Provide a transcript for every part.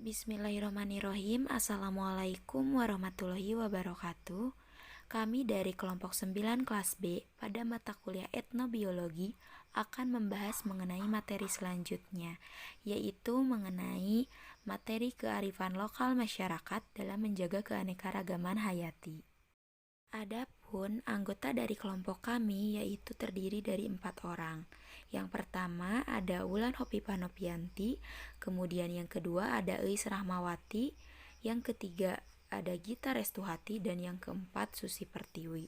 Bismillahirrahmanirrahim. Assalamualaikum warahmatullahi wabarakatuh. Kami dari kelompok 9 kelas B pada mata kuliah etnobiologi akan membahas mengenai materi selanjutnya, yaitu mengenai materi kearifan lokal masyarakat dalam menjaga keanekaragaman hayati. Adapun anggota dari kelompok kami yaitu terdiri dari 4 orang. Yang pertama ada Wulan Hopipa Nopianti, kemudian yang kedua ada Eis Rahmawati, yang ketiga ada Gita Restuhati, dan yang keempat Susi Pertiwi.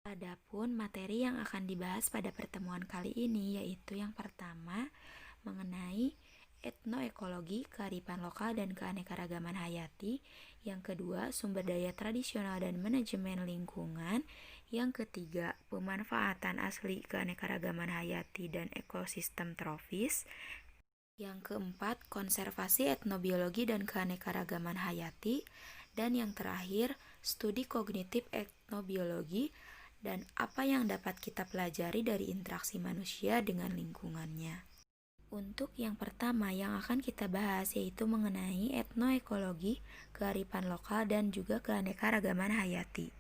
Adapun materi yang akan dibahas pada pertemuan kali ini yaitu yang pertama mengenai etnoekologi, kearifan lokal dan keanekaragaman hayati. Yang kedua, sumber daya tradisional dan manajemen lingkungan. Yang ketiga, pemanfaatan asli keanekaragaman hayati dan ekosistem tropis. Yang keempat, konservasi etnobiologi dan keanekaragaman hayati. Dan yang terakhir, studi kognitif etnobiologi dan apa yang dapat kita pelajari dari interaksi manusia dengan lingkungannya. Untuk yang pertama yang akan kita bahas yaitu mengenai etnoekologi, kearifan lokal dan juga keanekaragaman hayati.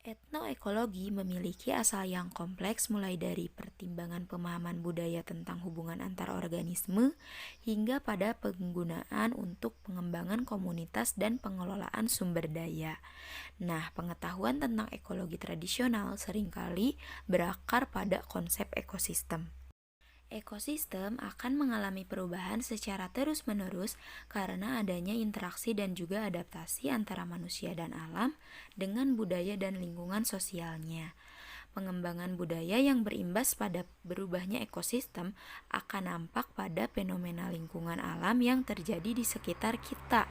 Etnoekologi memiliki asal yang kompleks mulai dari pertimbangan pemahaman budaya tentang hubungan antar organisme hingga pada penggunaan untuk pengembangan komunitas dan pengelolaan sumber daya. Nah, pengetahuan tentang ekologi tradisional seringkali berakar pada konsep ekosistem. Ekosistem akan mengalami perubahan secara terus-menerus karena adanya interaksi dan juga adaptasi antara manusia dan alam dengan budaya dan lingkungan sosialnya. Pengembangan budaya yang berimbas pada berubahnya ekosistem akan nampak pada fenomena lingkungan alam yang terjadi di sekitar kita.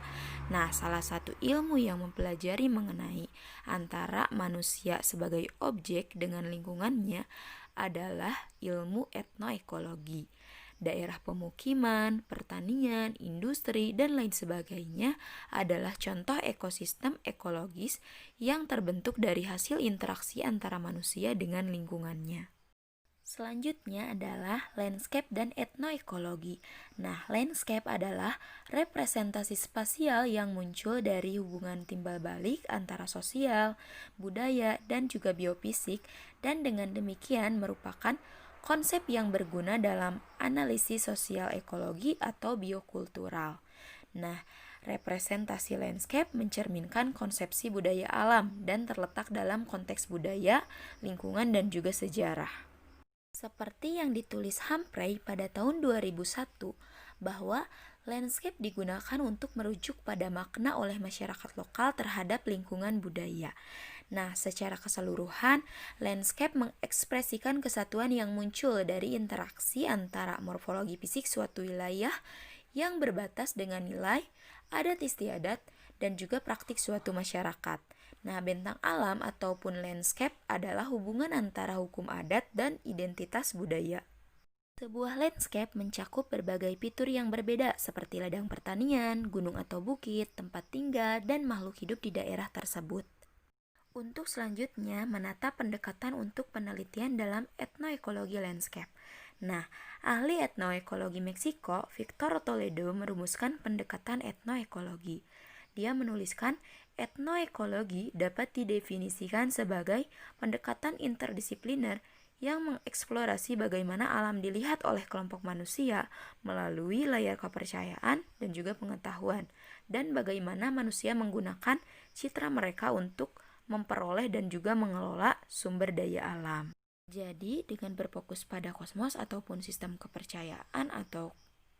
Nah, salah satu ilmu yang mempelajari mengenai antara manusia sebagai objek dengan lingkungannya adalah ilmu etnoekologi. Daerah pemukiman, pertanian, industri, dan lain sebagainya adalah contoh ekosistem ekologis yang terbentuk dari hasil interaksi antara manusia dengan lingkungannya. Selanjutnya adalah landscape dan etnoekologi. Nah, landscape adalah representasi spasial yang muncul dari hubungan timbal balik antara sosial, budaya, dan juga biofisik, dan dengan demikian merupakan konsep yang berguna dalam analisis sosial ekologi atau biokultural. Nah, representasi landscape mencerminkan konsepsi budaya alam dan terletak dalam konteks budaya, lingkungan, dan juga sejarah. Seperti yang ditulis Humphrey pada tahun 2001, bahwa landscape digunakan untuk merujuk pada makna oleh masyarakat lokal terhadap lingkungan budaya. Nah, secara keseluruhan, landscape mengekspresikan kesatuan yang muncul dari interaksi antara morfologi fisik suatu wilayah yang berbatas dengan nilai, adat istiadat, dan juga praktik suatu masyarakat. Nah, bentang alam ataupun landscape adalah hubungan antara hukum adat dan identitas budaya. Sebuah landscape mencakup berbagai fitur yang berbeda seperti ladang pertanian, gunung atau bukit, tempat tinggal, dan makhluk hidup di daerah tersebut. Untuk selanjutnya, menata pendekatan untuk penelitian dalam etnoekologi landscape. Nah, ahli etnoekologi Meksiko, Victor Toledo, merumuskan pendekatan etnoekologi. Dia menuliskan, etnoekologi dapat didefinisikan sebagai pendekatan interdisipliner yang mengeksplorasi bagaimana alam dilihat oleh kelompok manusia melalui layar kepercayaan dan juga pengetahuan, dan bagaimana manusia menggunakan citra mereka untuk memperoleh dan juga mengelola sumber daya alam. Jadi, dengan berfokus pada kosmos ataupun sistem kepercayaan atau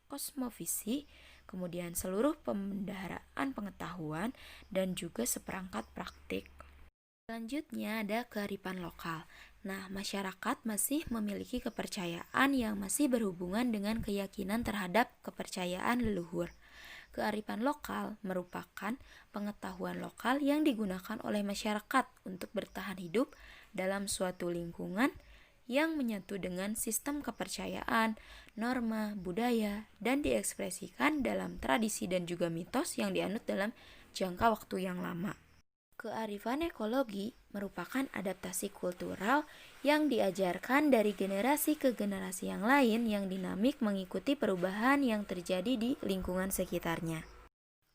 kosmofisi, kemudian seluruh pembendaharaan pengetahuan, dan juga seperangkat praktik. Selanjutnya ada kearifan lokal. Nah, masyarakat masih memiliki kepercayaan yang masih berhubungan dengan keyakinan terhadap kepercayaan leluhur. Kearifan lokal merupakan pengetahuan lokal yang digunakan oleh masyarakat untuk bertahan hidup dalam suatu lingkungan yang menyatu dengan sistem kepercayaan, norma, budaya, dan diekspresikan dalam tradisi dan juga mitos yang dianut dalam jangka waktu yang lama. Kearifan ekologi merupakan adaptasi kultural yang diajarkan dari generasi ke generasi yang lain yang dinamik mengikuti perubahan yang terjadi di lingkungan sekitarnya.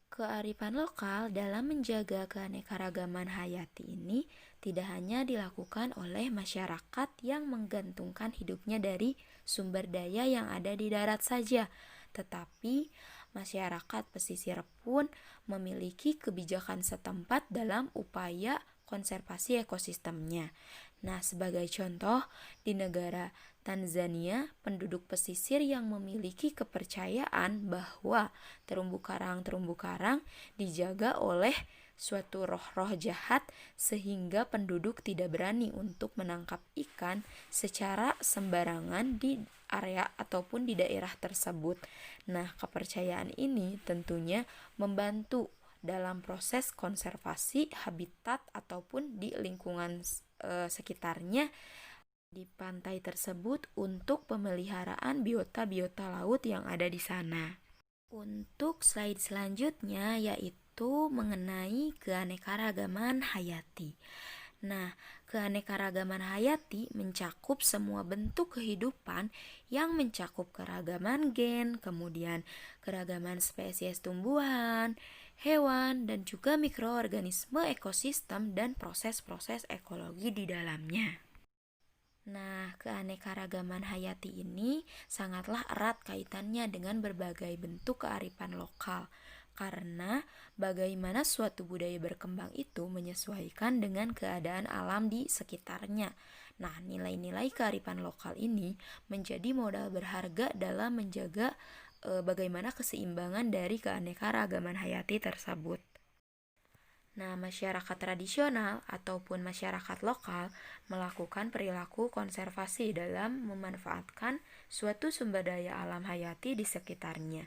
Kearifan lokal dalam menjaga keanekaragaman hayati ini tidak hanya dilakukan oleh masyarakat yang menggantungkan hidupnya dari sumber daya yang ada di darat saja, tetapi masyarakat pesisir pun memiliki kebijakan setempat dalam upaya konservasi ekosistemnya. Nah, sebagai contoh, di negara Tanzania, penduduk pesisir yang memiliki kepercayaan bahwa terumbu karang dijaga oleh suatu roh-roh jahat sehingga penduduk tidak berani untuk menangkap ikan secara sembarangan di area ataupun di daerah tersebut. Nah, kepercayaan ini tentunya membantu dalam proses konservasi habitat ataupun di lingkungan sekitarnya di pantai tersebut untuk pemeliharaan biota-biota laut yang ada di sana. Untuk slide selanjutnya yaitu mengenai keanekaragaman hayati. Nah, keanekaragaman hayati mencakup semua bentuk kehidupan yang mencakup keragaman gen, kemudian keragaman spesies tumbuhan, hewan, dan juga mikroorganisme ekosistem dan proses-proses ekologi di dalamnya. Nah, keanekaragaman hayati ini sangatlah erat kaitannya dengan berbagai bentuk kearifan lokal, karena bagaimana suatu budaya berkembang itu menyesuaikan dengan keadaan alam di sekitarnya. Nah, nilai-nilai kearifan lokal ini menjadi modal berharga dalam menjaga bagaimana keseimbangan dari keanekaragaman hayati tersebut. Nah, masyarakat tradisional ataupun masyarakat lokal melakukan perilaku konservasi dalam memanfaatkan suatu sumber daya alam hayati di sekitarnya.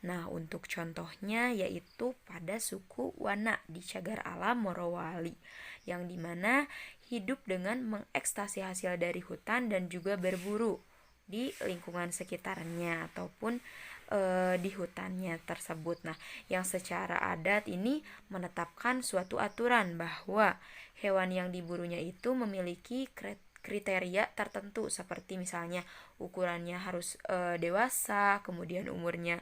Nah, untuk contohnya yaitu pada suku Wana di Cagar Alam Morowali, yang dimana hidup dengan mengekstasi hasil dari hutan dan juga berburu di lingkungan sekitarnya ataupun di hutannya tersebut. Nah, yang secara adat ini menetapkan suatu aturan bahwa hewan yang diburunya itu memiliki kriteria tertentu seperti misalnya ukurannya harus dewasa, kemudian umurnya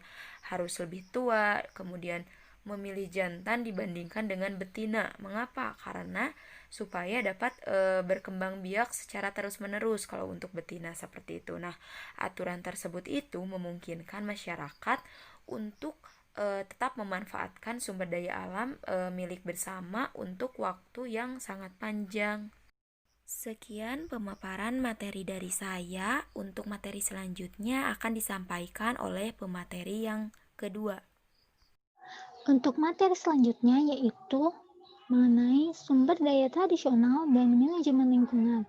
harus lebih tua, kemudian memilih jantan dibandingkan dengan betina. Mengapa? Karena supaya dapat berkembang biak secara terus-menerus kalau untuk betina seperti itu. Nah, aturan tersebut itu memungkinkan masyarakat untuk tetap memanfaatkan sumber daya alam milik bersama untuk waktu yang sangat panjang. Sekian pemaparan materi dari saya. Untuk materi selanjutnya akan disampaikan oleh pemateri yang kedua. Untuk materi selanjutnya yaitu mengenai sumber daya tradisional dan manajemen lingkungan,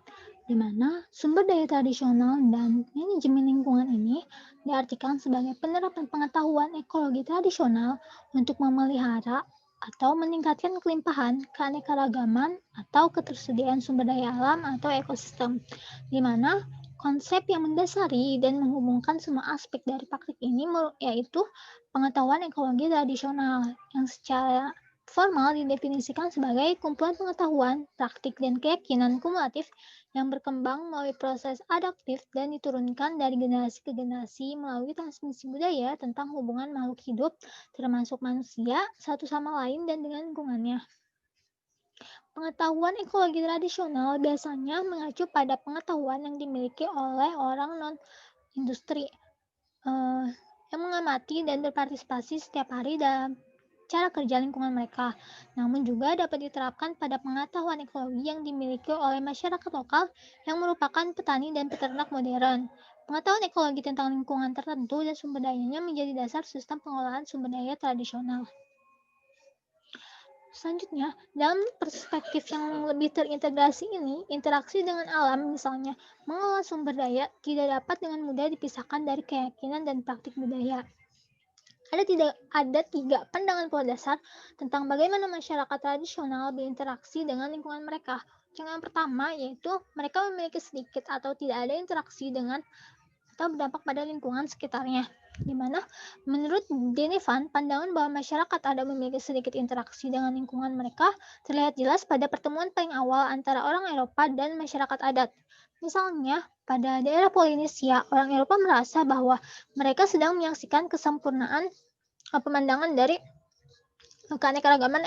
di mana sumber daya tradisional dan manajemen lingkungan ini diartikan sebagai penerapan pengetahuan ekologi tradisional untuk memelihara atau meningkatkan kelimpahan, keanekaragaman, atau ketersediaan sumber daya alam atau ekosistem, di mana konsep yang mendasari dan menghubungkan semua aspek dari praktik ini yaitu pengetahuan ekologi tradisional yang secara formal didefinisikan sebagai kumpulan pengetahuan, praktik, dan keyakinan kumulatif yang berkembang melalui proses adaptif dan diturunkan dari generasi ke generasi melalui transmisi budaya tentang hubungan makhluk hidup, termasuk manusia, satu sama lain dan dengan lingkungannya. Pengetahuan ekologi tradisional biasanya mengacu pada pengetahuan yang dimiliki oleh orang non-industri yang mengamati dan berpartisipasi setiap hari dalam cara kerja lingkungan mereka, namun juga dapat diterapkan pada pengetahuan ekologi yang dimiliki oleh masyarakat lokal yang merupakan petani dan peternak modern. Pengetahuan ekologi tentang lingkungan tertentu dan sumber dayanya menjadi dasar sistem pengelolaan sumber daya tradisional. Selanjutnya, dalam perspektif yang lebih terintegrasi ini, interaksi dengan alam misalnya mengelola sumber daya tidak dapat dengan mudah dipisahkan dari keyakinan dan praktik budaya. Ada tiga pandangan pola dasar tentang bagaimana masyarakat tradisional berinteraksi dengan lingkungan mereka. Yang pertama yaitu mereka memiliki sedikit atau tidak ada interaksi dengan atau berdampak pada lingkungan sekitarnya. di mana menurut Denivan, pandangan bahwa masyarakat ada memiliki sedikit interaksi dengan lingkungan mereka terlihat jelas pada pertemuan paling awal antara orang Eropa dan masyarakat adat. Misalnya, pada daerah Polinesia, orang Eropa merasa bahwa mereka sedang menyaksikan kesempurnaan pemandangan dari keanekaragaman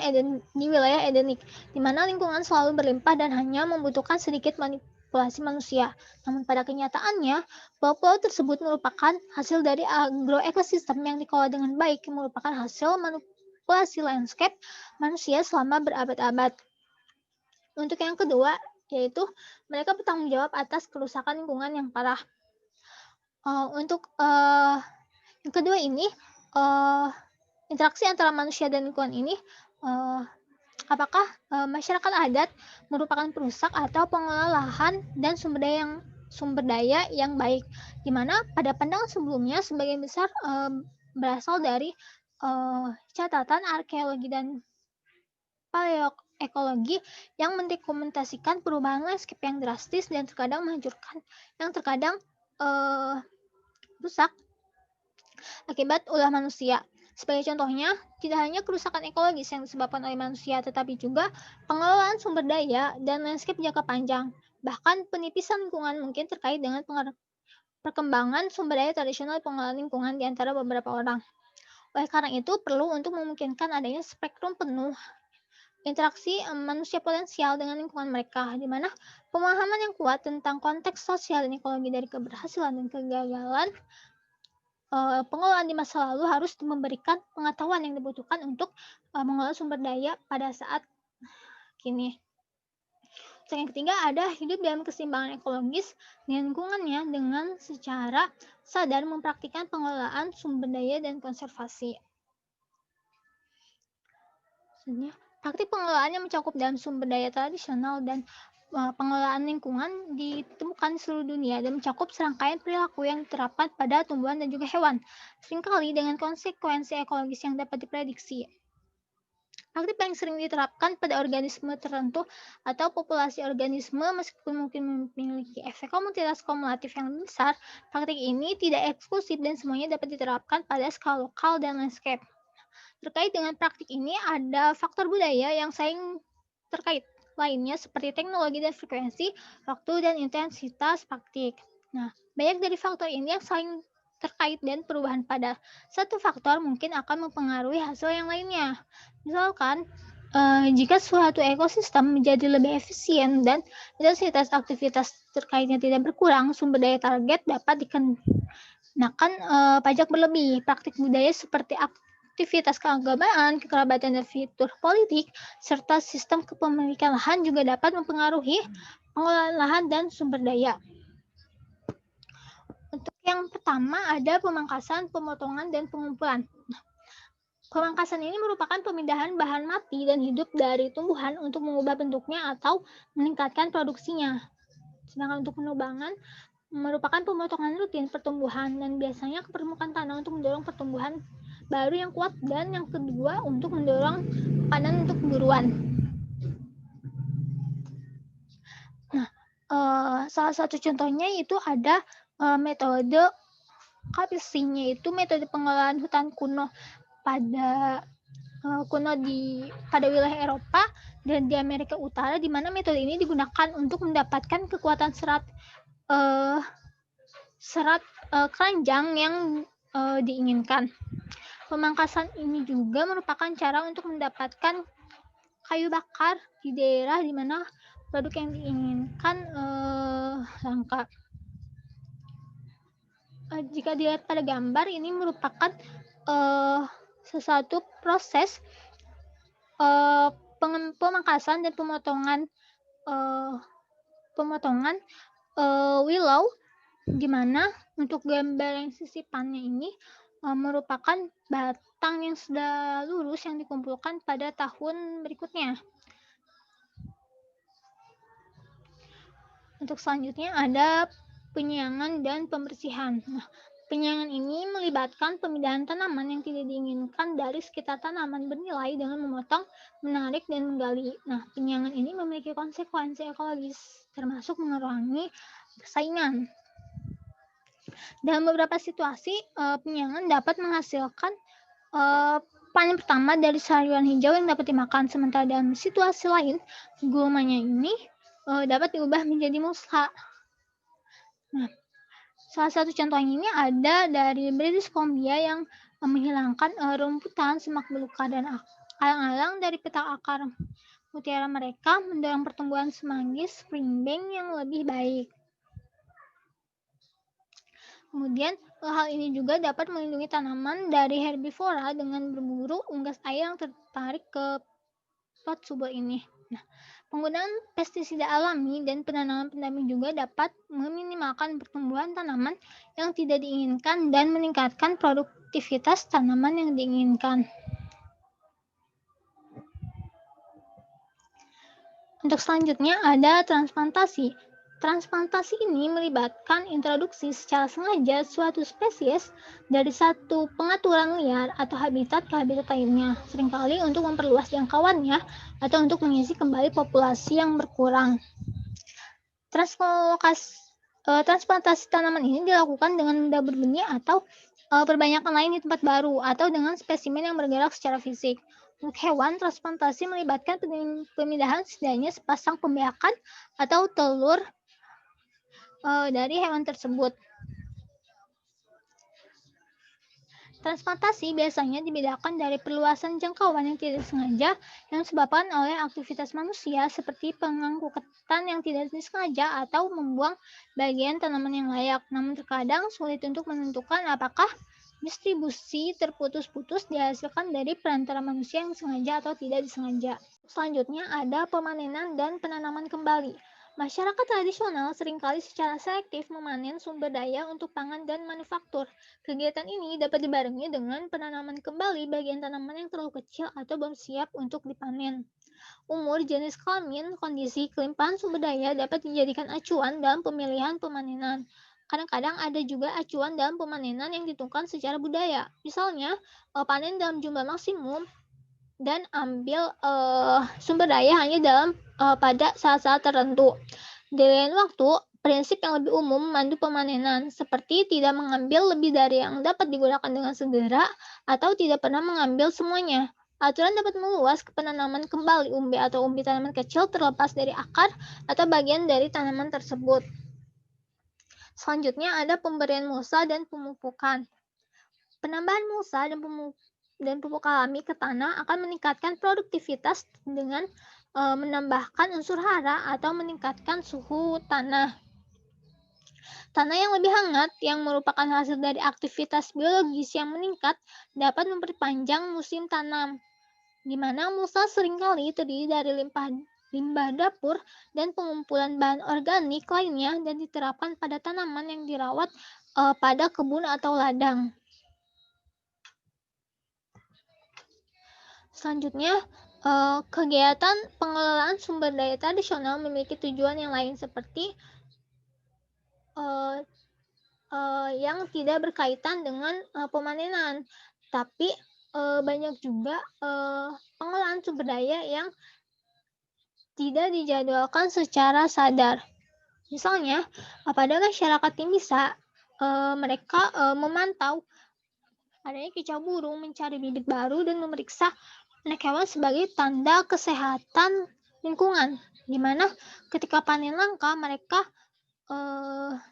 di wilayah Edenik, di mana lingkungan selalu berlimpah dan hanya membutuhkan sedikit manipulasi manusia. Namun pada kenyataannya, pulau-pulau tersebut merupakan hasil dari agroekosistem yang dikelola dengan baik, yang merupakan hasil manipulasi landscape manusia selama berabad-abad. Untuk yang kedua, yaitu mereka bertanggung jawab atas kerusakan lingkungan yang parah. Untuk yang kedua ini, interaksi antara manusia dan lingkungan ini, apakah masyarakat adat merupakan perusak atau pengelola lahan dan sumber daya yang baik, di mana pada pandangan sebelumnya sebagian besar berasal dari catatan arkeologi dan paleoekologi yang mendokumentasikan perubahan landscape yang drastis dan terkadang menghancurkan, yang terkadang rusak akibat ulah manusia. Sebagai contohnya, tidak hanya kerusakan ekologis yang disebabkan oleh manusia, tetapi juga pengelolaan sumber daya dan landscape jangka panjang. Bahkan penipisan lingkungan mungkin terkait dengan perkembangan sumber daya tradisional pengelolaan lingkungan di antara beberapa orang. Oleh karena itu, perlu untuk memungkinkan adanya spektrum penuh interaksi manusia potensial dengan lingkungan mereka, di mana pemahaman yang kuat tentang konteks sosial dan ekologi dari keberhasilan dan kegagalan pengelolaan di masa lalu harus memberikan pengetahuan yang dibutuhkan untuk mengelola sumber daya pada saat kini. Terus yang ketiga ada hidup dalam keseimbangan ekologis dengan lingkungannya dengan secara sadar mempraktikkan pengelolaan sumber daya dan konservasi. Praktik pengelolaan yang mencakup dalam sumber daya tradisional dan pengelolaan lingkungan ditemukan di seluruh dunia dan mencakup serangkaian perilaku yang diterapkan pada tumbuhan dan juga hewan, seringkali dengan konsekuensi ekologis yang dapat diprediksi. Praktik paling sering diterapkan pada organisme tertentu atau populasi organisme meskipun mungkin memiliki efek kumulatif yang besar, praktik ini tidak eksklusif dan semuanya dapat diterapkan pada skala lokal dan landscape. Terkait dengan praktik ini ada faktor budaya yang saling terkait lainnya seperti teknologi dan frekuensi, waktu dan intensitas praktik. Nah, banyak dari faktor ini yang saling terkait dan perubahan pada satu faktor mungkin akan mempengaruhi hasil yang lainnya. Misalkan, jika suatu ekosistem menjadi lebih efisien dan intensitas aktivitas terkaitnya tidak berkurang, sumber daya target dapat dikenakan pajak berlebih. Praktik budaya seperti aktivitas keagamaan, kekerabatan, dan fitur politik, serta sistem kepemilikan lahan juga dapat mempengaruhi pengelolaan lahan dan sumber daya. Untuk yang pertama ada pemangkasan, pemotongan, dan pengumpulan. Pemangkasan ini merupakan pemindahan bahan mati dan hidup dari tumbuhan untuk mengubah bentuknya atau meningkatkan produksinya. Sedangkan untuk penebangan merupakan pemotongan rutin pertumbuhan dan biasanya ke permukaan tanah untuk mendorong pertumbuhan baru yang kuat, dan yang kedua untuk mendorong panen untuk buruan. Nah, salah satu contohnya itu ada metode Kapsing, yaitu metode pengelolaan hutan kuno pada wilayah Eropa dan di Amerika Utara, di mana metode ini digunakan untuk mendapatkan kekuatan serat keranjang yang diinginkan. Pemangkasan ini juga merupakan cara untuk mendapatkan kayu bakar di daerah di mana produk yang diinginkan langka. Jika dilihat pada gambar, ini merupakan sesuatu proses pemangkasan dan pemotongan willow, di mana untuk gambar yang sisipannya ini merupakan batang yang sudah lurus yang dikumpulkan pada tahun berikutnya. Untuk selanjutnya ada penyiangan dan pembersihan. Nah, penyiangan ini melibatkan pemindahan tanaman yang tidak diinginkan dari sekitar tanaman bernilai dengan memotong, menarik, dan menggali. Nah, penyiangan ini memiliki konsekuensi ekologis, termasuk mengurangi persaingan. Dalam beberapa situasi, penyayangan dapat menghasilkan panen pertama dari sayuran hijau yang dapat dimakan, sementara dalam situasi lain, gulmanya ini dapat diubah menjadi musha. Nah, salah satu contohnya ini ada dari British Columbia yang menghilangkan rumputan, semak belukar, dan alang-alang dari petak akar mutiara mereka, mendorong pertumbuhan semanggi springbank yang lebih baik. Kemudian hal ini juga dapat melindungi tanaman dari herbivora dengan berburu unggas air yang tertarik ke pot subur ini. Nah, penggunaan pestisida alami dan penanaman pendamping juga dapat meminimalkan pertumbuhan tanaman yang tidak diinginkan dan meningkatkan produktivitas tanaman yang diinginkan. Untuk selanjutnya ada transplantasi. Transplantasi ini melibatkan introduksi secara sengaja suatu spesies dari satu pengaturan liar atau habitat ke habitat lainnya, seringkali untuk memperluas jangkauannya atau untuk mengisi kembali populasi yang berkurang. Transplantasi tanaman ini dilakukan dengan benda berbenih atau perbanyakan lain di tempat baru, atau dengan spesimen yang bergerak secara fisik. Untuk hewan, transplantasi melibatkan pemindahan setidaknya sepasang pembiakan atau telur dari hewan tersebut. Transplantasi biasanya dibedakan dari perluasan jangkauan yang tidak disengaja yang disebabkan oleh aktivitas manusia seperti pengangkutan yang tidak disengaja atau membuang bagian tanaman yang layak. Namun terkadang sulit untuk menentukan apakah distribusi terputus-putus dihasilkan dari perantara manusia yang sengaja atau tidak disengaja. Selanjutnya ada pemanenan dan penanaman kembali. Masyarakat tradisional seringkali secara selektif memanen sumber daya untuk pangan dan manufaktur. Kegiatan ini dapat dibarengi dengan penanaman kembali bagian tanaman yang terlalu kecil atau belum siap untuk dipanen. Umur, jenis kelamin, kondisi, kelimpahan sumber daya dapat dijadikan acuan dalam pemilihan pemanenan. Kadang-kadang ada juga acuan dalam pemanenan yang ditentukan secara budaya. Misalnya, panen dalam jumlah maksimum dan ambil sumber daya hanya dalam pada saat-saat tertentu. Di lain waktu, prinsip yang lebih umum memandu pemanenan, seperti tidak mengambil lebih dari yang dapat digunakan dengan segera atau tidak pernah mengambil semuanya. Aturan dapat meluas ke penanaman kembali umbi atau umbi tanaman kecil terlepas dari akar atau bagian dari tanaman tersebut. Selanjutnya ada pemberian mulsa dan pemupukan. Penambahan mulsa dan pupuk alami ke tanah akan meningkatkan produktivitas dengan menambahkan unsur hara atau meningkatkan suhu tanah. Tanah yang lebih hangat, yang merupakan hasil dari aktivitas biologis yang meningkat, dapat memperpanjang musim tanam, di mana mulsa seringkali terdiri dari limbah dapur dan pengumpulan bahan organik lainnya dan diterapkan pada tanaman yang dirawat pada kebun atau ladang. Selanjutnya, kegiatan pengelolaan sumber daya tradisional memiliki tujuan yang lain seperti yang tidak berkaitan dengan pemanenan, tapi banyak juga pengelolaan sumber daya yang tidak dijadwalkan secara sadar. Misalnya, pada masyarakat Timisa, mereka memantau adanya kicau burung, mencari bibit baru, dan memeriksa anak hewan sebagai tanda kesehatan lingkungan, di mana ketika panen langka mereka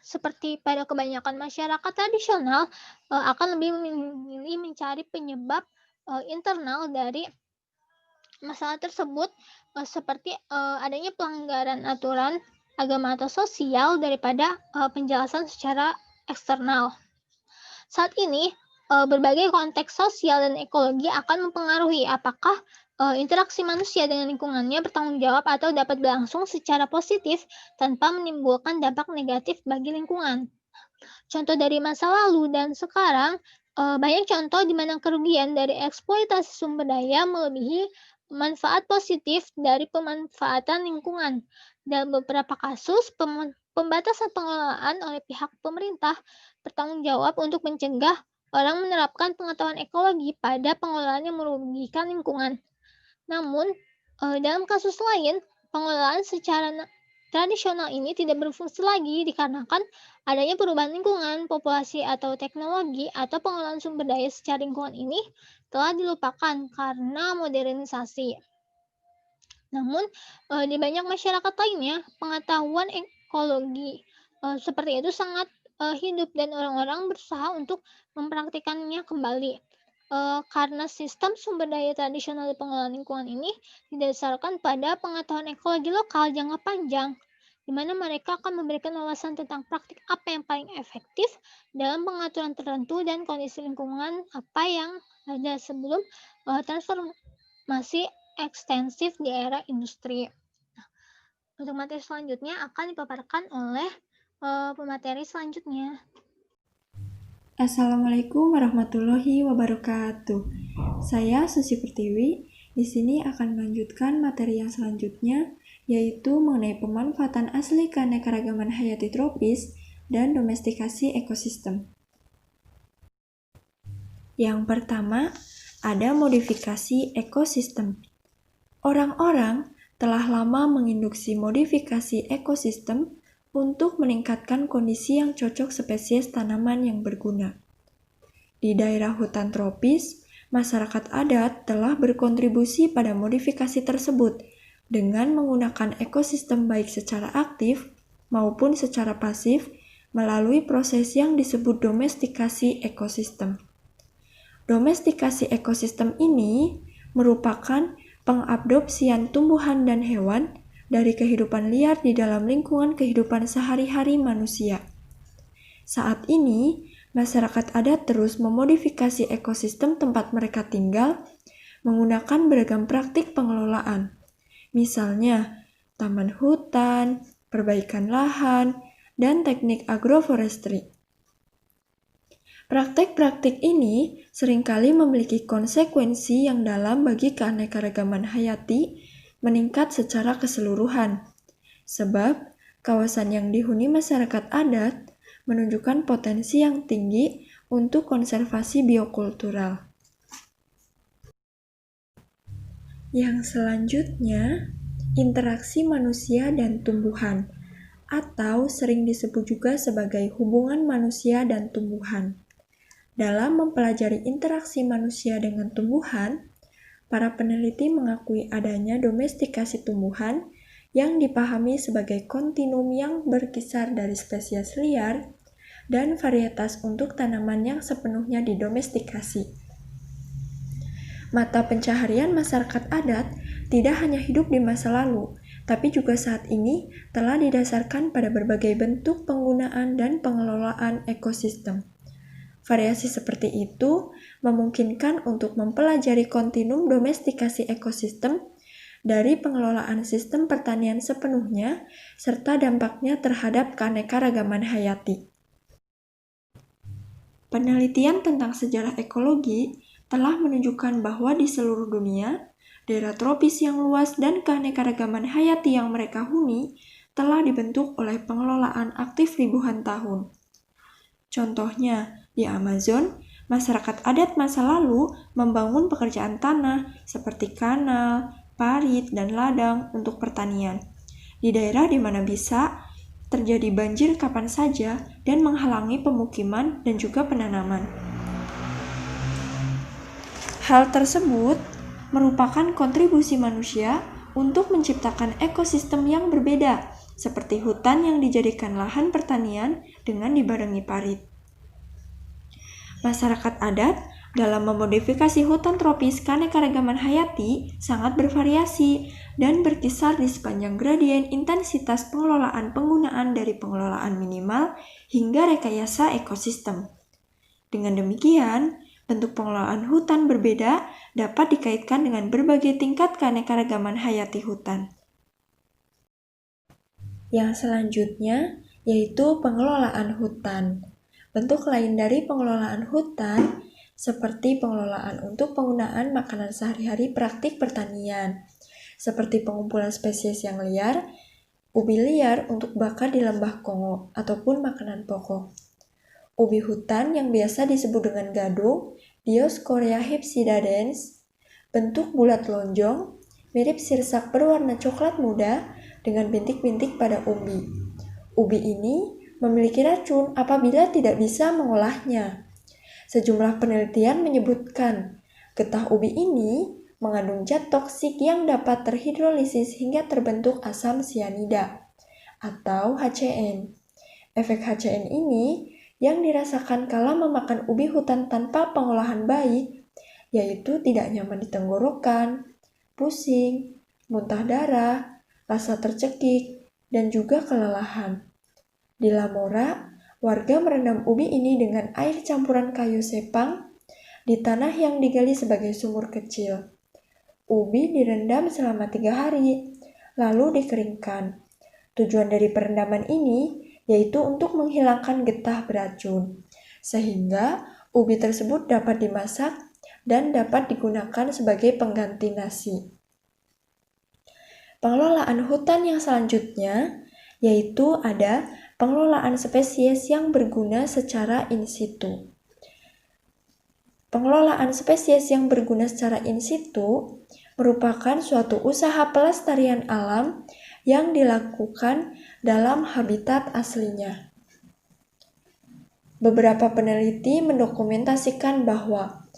seperti pada kebanyakan masyarakat tradisional akan lebih memilih mencari penyebab internal dari masalah tersebut, seperti adanya pelanggaran aturan agama atau sosial daripada penjelasan secara eksternal. Saat ini berbagai konteks sosial dan ekologi akan mempengaruhi apakah interaksi manusia dengan lingkungannya bertanggung jawab atau dapat berlangsung secara positif tanpa menimbulkan dampak negatif bagi lingkungan. Contoh dari masa lalu dan sekarang, banyak contoh di mana kerugian dari eksploitasi sumber daya melebihi manfaat positif dari pemanfaatan lingkungan. Dalam beberapa kasus, pembatasan pengelolaan oleh pihak pemerintah bertanggung jawab untuk mencegah orang menerapkan pengetahuan ekologi pada pengelolaan yang merugikan lingkungan. Namun, dalam kasus lain, pengelolaan secara tradisional ini tidak berfungsi lagi dikarenakan adanya perubahan lingkungan, populasi atau teknologi atau pengelolaan sumber daya secara lingkungan ini telah dilupakan karena modernisasi. Namun, di banyak masyarakat lainnya, pengetahuan ekologi, seperti itu sangat, hidup dan orang-orang berusaha untuk mempraktikkannya kembali. Karena sistem sumber daya tradisional di pengelolaan lingkungan ini didasarkan pada pengetahuan ekologi lokal jangka panjang, di mana mereka akan memberikan wawasan tentang praktik apa yang paling efektif dalam pengaturan tertentu dan kondisi lingkungan apa yang ada sebelum, transformasi ekstensif di era industri. Nah, untuk materi selanjutnya akan dipaparkan oleh pemateri selanjutnya. Assalamualaikum warahmatullahi wabarakatuh. Saya Susi Pertiwi. Di sini akan melanjutkan materi yang selanjutnya, yaitu mengenai pemanfaatan asli keanekaragaman hayati tropis dan domestikasi ekosistem. Yang pertama, ada modifikasi ekosistem. Orang-orang telah lama menginduksi modifikasi ekosistem untuk meningkatkan kondisi yang cocok spesies tanaman yang berguna. Di daerah hutan tropis, masyarakat adat telah berkontribusi pada modifikasi tersebut dengan menggunakan ekosistem baik secara aktif maupun secara pasif melalui proses yang disebut domestikasi ekosistem. Domestikasi ekosistem ini merupakan pengabdopsian tumbuhan dan hewan dari kehidupan liar di dalam lingkungan kehidupan sehari-hari manusia. Saat ini, masyarakat adat terus memodifikasi ekosistem tempat mereka tinggal menggunakan beragam praktik pengelolaan. Misalnya, taman hutan, perbaikan lahan, dan teknik agroforestry. Praktik-praktik ini seringkali memiliki konsekuensi yang dalam bagi keanekaragaman hayati meningkat secara keseluruhan, sebab kawasan yang dihuni masyarakat adat menunjukkan potensi yang tinggi untuk konservasi biokultural. Yang selanjutnya, interaksi manusia dan tumbuhan, atau sering disebut juga sebagai hubungan manusia dan tumbuhan. Dalam mempelajari interaksi manusia dengan tumbuhan, para peneliti mengakui adanya domestikasi tumbuhan yang dipahami sebagai kontinum yang berkisar dari spesies liar dan varietas untuk tanaman yang sepenuhnya didomestikasi. Mata pencaharian masyarakat adat tidak hanya hidup di masa lalu, tapi juga saat ini telah didasarkan pada berbagai bentuk penggunaan dan pengelolaan ekosistem. Variasi seperti itu memungkinkan untuk mempelajari kontinum domestikasi ekosistem dari pengelolaan sistem pertanian sepenuhnya serta dampaknya terhadap keanekaragaman hayati. Penelitian tentang sejarah ekologi telah menunjukkan bahwa di seluruh dunia, daerah tropis yang luas dan keanekaragaman hayati yang mereka huni telah dibentuk oleh pengelolaan aktif ribuan tahun. Contohnya, di Amazon, masyarakat adat masa lalu membangun pekerjaan tanah seperti kanal, parit, dan ladang untuk pertanian. Di daerah di mana bisa, terjadi banjir kapan saja dan menghalangi pemukiman dan juga penanaman. Hal tersebut merupakan kontribusi manusia untuk menciptakan ekosistem yang berbeda, seperti hutan yang dijadikan lahan pertanian dengan dibarengi parit. Masyarakat adat dalam memodifikasi hutan tropis keanekaragaman hayati sangat bervariasi dan berkisar di sepanjang gradien intensitas pengelolaan penggunaan dari pengelolaan minimal hingga rekayasa ekosistem. Dengan demikian, bentuk pengelolaan hutan berbeda dapat dikaitkan dengan berbagai tingkat keanekaragaman hayati hutan. Yang selanjutnya yaitu pengelolaan hutan. Bentuk lain dari pengelolaan hutan seperti pengelolaan untuk penggunaan makanan sehari-hari praktik pertanian, seperti pengumpulan spesies yang liar, ubi liar untuk bakar di lembah Kongo ataupun makanan pokok. Ubi hutan yang biasa disebut dengan gadung, Dioscorea hypsida dens, bentuk bulat lonjong, mirip sirsak berwarna coklat muda, dengan bintik-bintik pada ubi. Ubi ini memiliki racun apabila tidak bisa mengolahnya. Sejumlah penelitian menyebutkan getah ubi ini mengandung zat toksik yang dapat terhidrolisis hingga terbentuk asam sianida atau HCN. Efek HCN ini yang dirasakan kala memakan ubi hutan tanpa pengolahan baik, yaitu tidak nyaman di tenggorokan, pusing, muntah darah, rasa tercekik, dan juga kelelahan. Di Lamora, warga merendam ubi ini dengan air campuran kayu sepang di tanah yang digali sebagai sumur kecil. Ubi direndam selama 3 hari, lalu dikeringkan. Tujuan dari perendaman ini yaitu untuk menghilangkan getah beracun, sehingga ubi tersebut dapat dimasak dan dapat digunakan sebagai pengganti nasi. Pengelolaan hutan yang selanjutnya yaitu ada pengelolaan spesies yang berguna secara in situ. Pengelolaan spesies yang berguna secara in situ merupakan suatu usaha pelestarian alam yang dilakukan dalam habitat aslinya. Beberapa peneliti mendokumentasikan bahwa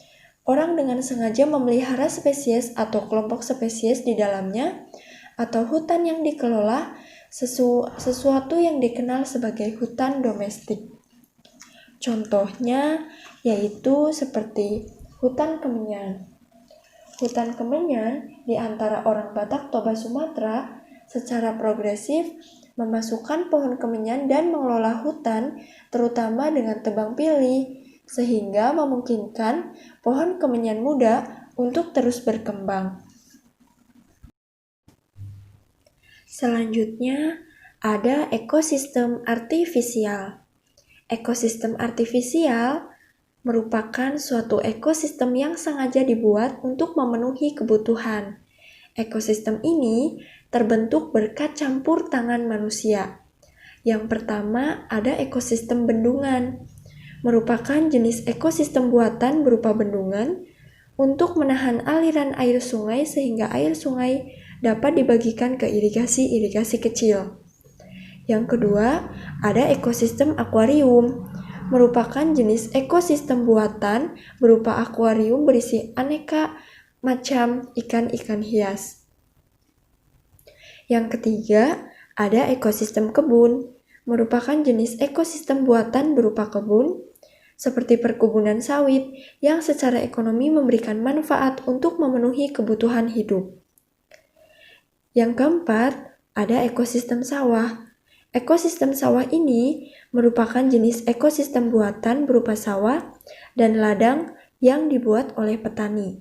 orang dengan sengaja memelihara spesies atau kelompok spesies di dalamnya atau hutan yang dikelola sesuatu yang dikenal sebagai hutan domestik. Contohnya yaitu seperti hutan kemenyan. Hutan kemenyan di antara orang Batak Toba Sumatera secara progresif memasukkan pohon kemenyan dan mengelola hutan terutama dengan tebang pilih sehingga memungkinkan pohon kemenyan muda untuk terus berkembang. Selanjutnya ada ekosistem artifisial. Ekosistem artifisial merupakan suatu ekosistem yang sengaja dibuat untuk memenuhi kebutuhan. Ekosistem ini terbentuk berkat campur tangan manusia. Yang pertama ada ekosistem bendungan, merupakan jenis ekosistem buatan berupa bendungan untuk menahan aliran air sungai sehingga air sungai dapat dibagikan ke irigasi-irigasi kecil. Yang kedua, ada ekosistem akuarium, merupakan jenis ekosistem buatan berupa akuarium berisi aneka macam ikan-ikan hias. Yang ketiga, ada ekosistem kebun, merupakan jenis ekosistem buatan berupa kebun, seperti perkebunan sawit yang secara ekonomi memberikan manfaat untuk memenuhi kebutuhan hidup. Yang keempat, ada ekosistem sawah. Ekosistem sawah ini merupakan jenis ekosistem buatan berupa sawah dan ladang yang dibuat oleh petani,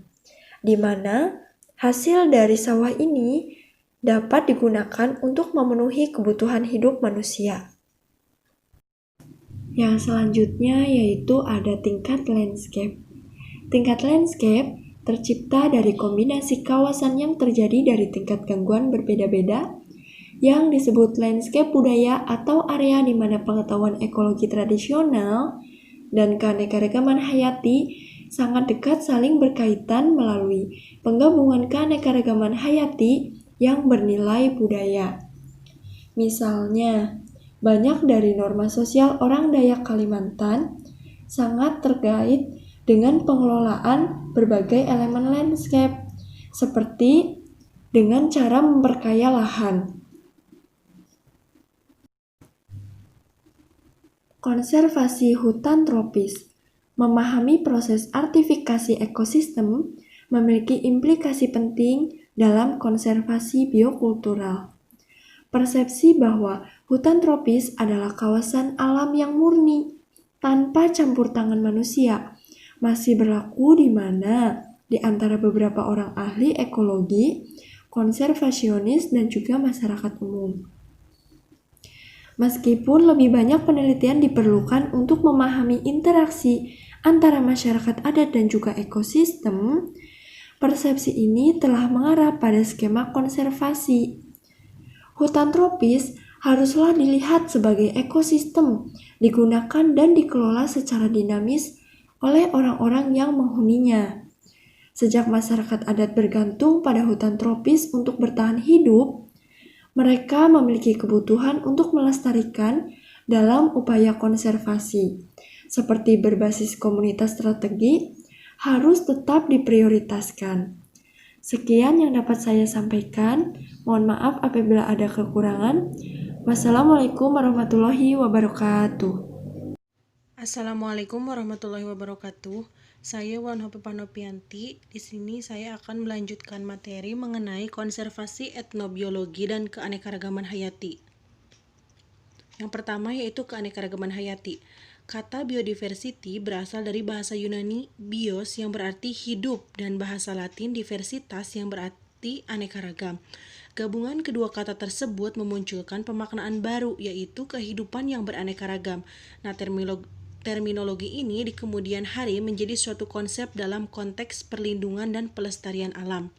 di mana hasil dari sawah ini dapat digunakan untuk memenuhi kebutuhan hidup manusia. Yang selanjutnya yaitu ada tingkat landscape. Tingkat landscape tercipta dari kombinasi kawasan yang terjadi dari tingkat gangguan berbeda-beda yang disebut landscape budaya atau area di mana pengetahuan ekologi tradisional dan keanekaragaman hayati sangat dekat saling berkaitan melalui penggabungan keanekaragaman hayati yang bernilai budaya. Misalnya, banyak dari norma sosial orang Dayak Kalimantan sangat terkait dengan pengelolaan berbagai elemen landscape, seperti dengan cara memperkaya lahan. Konservasi hutan tropis. Memahami proses artifikasi ekosistem memiliki implikasi penting dalam konservasi biokultural. Persepsi bahwa hutan tropis adalah kawasan alam yang murni, tanpa campur tangan manusia, masih berlaku di mana di antara beberapa orang ahli ekologi, konservasionis, dan juga masyarakat umum. Meskipun lebih banyak penelitian diperlukan untuk memahami interaksi antara masyarakat adat dan juga ekosistem, persepsi ini telah mengarah pada skema konservasi. Hutan tropis haruslah dilihat sebagai ekosistem, digunakan dan dikelola secara dinamis oleh orang-orang yang menghuninya. Sejak masyarakat adat bergantung pada hutan tropis untuk bertahan hidup, Mereka memiliki kebutuhan untuk melestarikan dalam upaya konservasi, seperti berbasis komunitas strategi, harus tetap diprioritaskan. Sekian yang dapat saya sampaikan. Mohon maaf apabila ada kekurangan. Wassalamualaikum warahmatullahi wabarakatuh. Assalamualaikum warahmatullahi wabarakatuh. Saya Wanhope Panopianti. Di sini saya akan melanjutkan materi mengenai konservasi etnobiologi dan keanekaragaman hayati. Yang pertama yaitu keanekaragaman hayati. Kata biodiversity berasal dari bahasa Yunani bios yang berarti hidup dan bahasa Latin diversitas yang berarti aneka ragam. Gabungan kedua kata tersebut memunculkan pemaknaan baru yaitu kehidupan yang beraneka ragam. Nah, terminologi ini di kemudian hari menjadi suatu konsep dalam konteks perlindungan dan pelestarian alam.